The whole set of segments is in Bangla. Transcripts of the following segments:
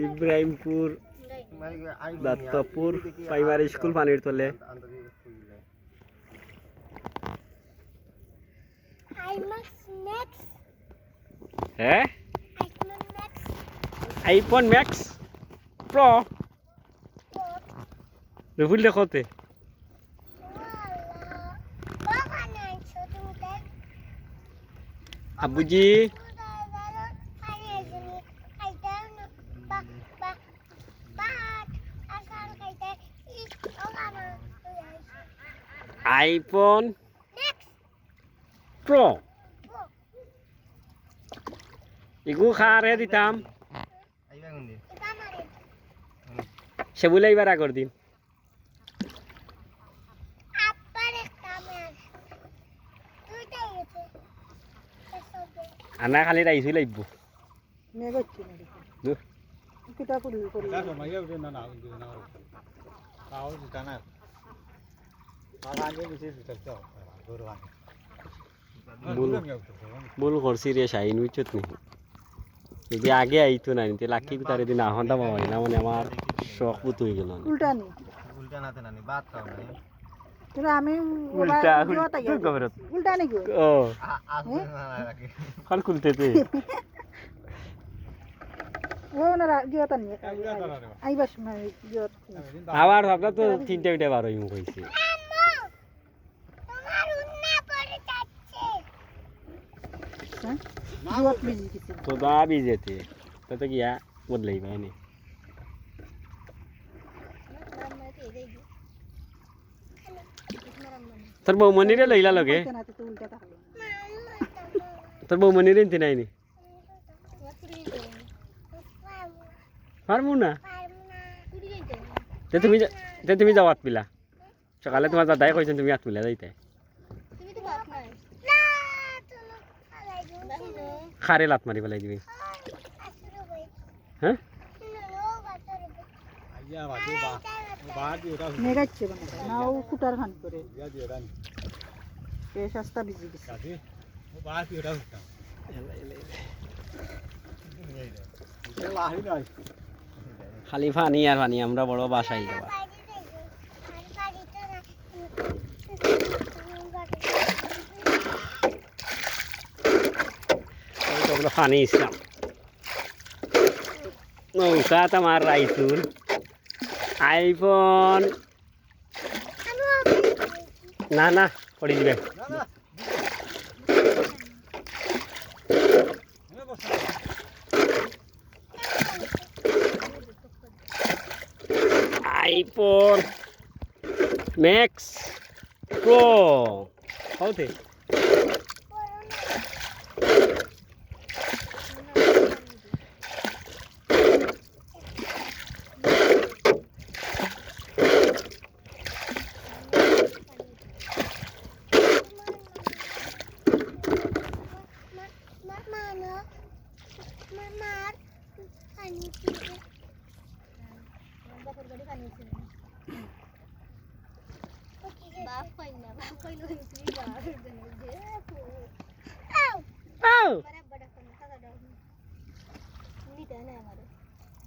ইব্রাহিমপুর দত্তপুর প্রাইমারি স্কুল পানির তলে হ্যাঁ আইফোন ম্যাক্স প্রো রুফুল দেখতে আবুজি আইফোন প্রো ইগু খারে দিতাম সেবুলে এবার আগর দিন আনা খালি রাইছই লাগব ভুল করছি রে শাহিন উচিত নেই যদি আগে আইতো না নিতে লাকি তার দিন আহন্দা পাওয়া না মানে আমার শখ পুত হয়ে গেল উল্টা নি উল্টা নাতে নানি বাদ খাও না কিন্তু আমি উল্টা উল্টা নি গো ও আসবে না রাখি কাল খুলতে তে ও না গিয়তা নি আইবার সময় গিয়ত আবার ভাবনা তো তিনটা মিনিটে বার হইম কইছি গিয়ত মিজি কিছু তো দা বিজেতে তো গিয়া বদলাই পাইনি তোর বৌমনিরে লইলা লগে তোর বৌমনিরে ইনতে নাইনি পারবো না তুমি যাও আত পিলা সকালে তোমার দাদাই কইছেন তুমি আত পিলা যাইতে খারে লাত মারি পেলাই দিবি হ্যাঁ মেগাচ্ছে নাও কুটার খান করে বেশ আস্তা বিজি গেছে খালি পানি আর পানি আমরা বড় বাসায় যাবা পানি ইসলাম নৌকা তোমার রাইসুল আইফোন না না পড়ে যাবে আইফোন ম্যাক্স প্রো হতে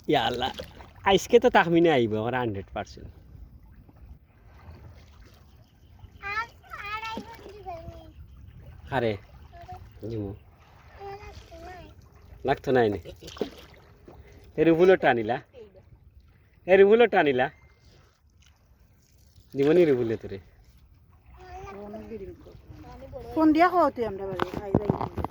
ইয়াল্লা আজকে তো তাহমিনে আইব আমার 100% আরে জিমু লাগতো নাই নে এর ভুলো টানিলা জীবনী রে ভুলে তোরে কোন দিয়া খাওয়াতে আমরা বাড়ি খাই যাই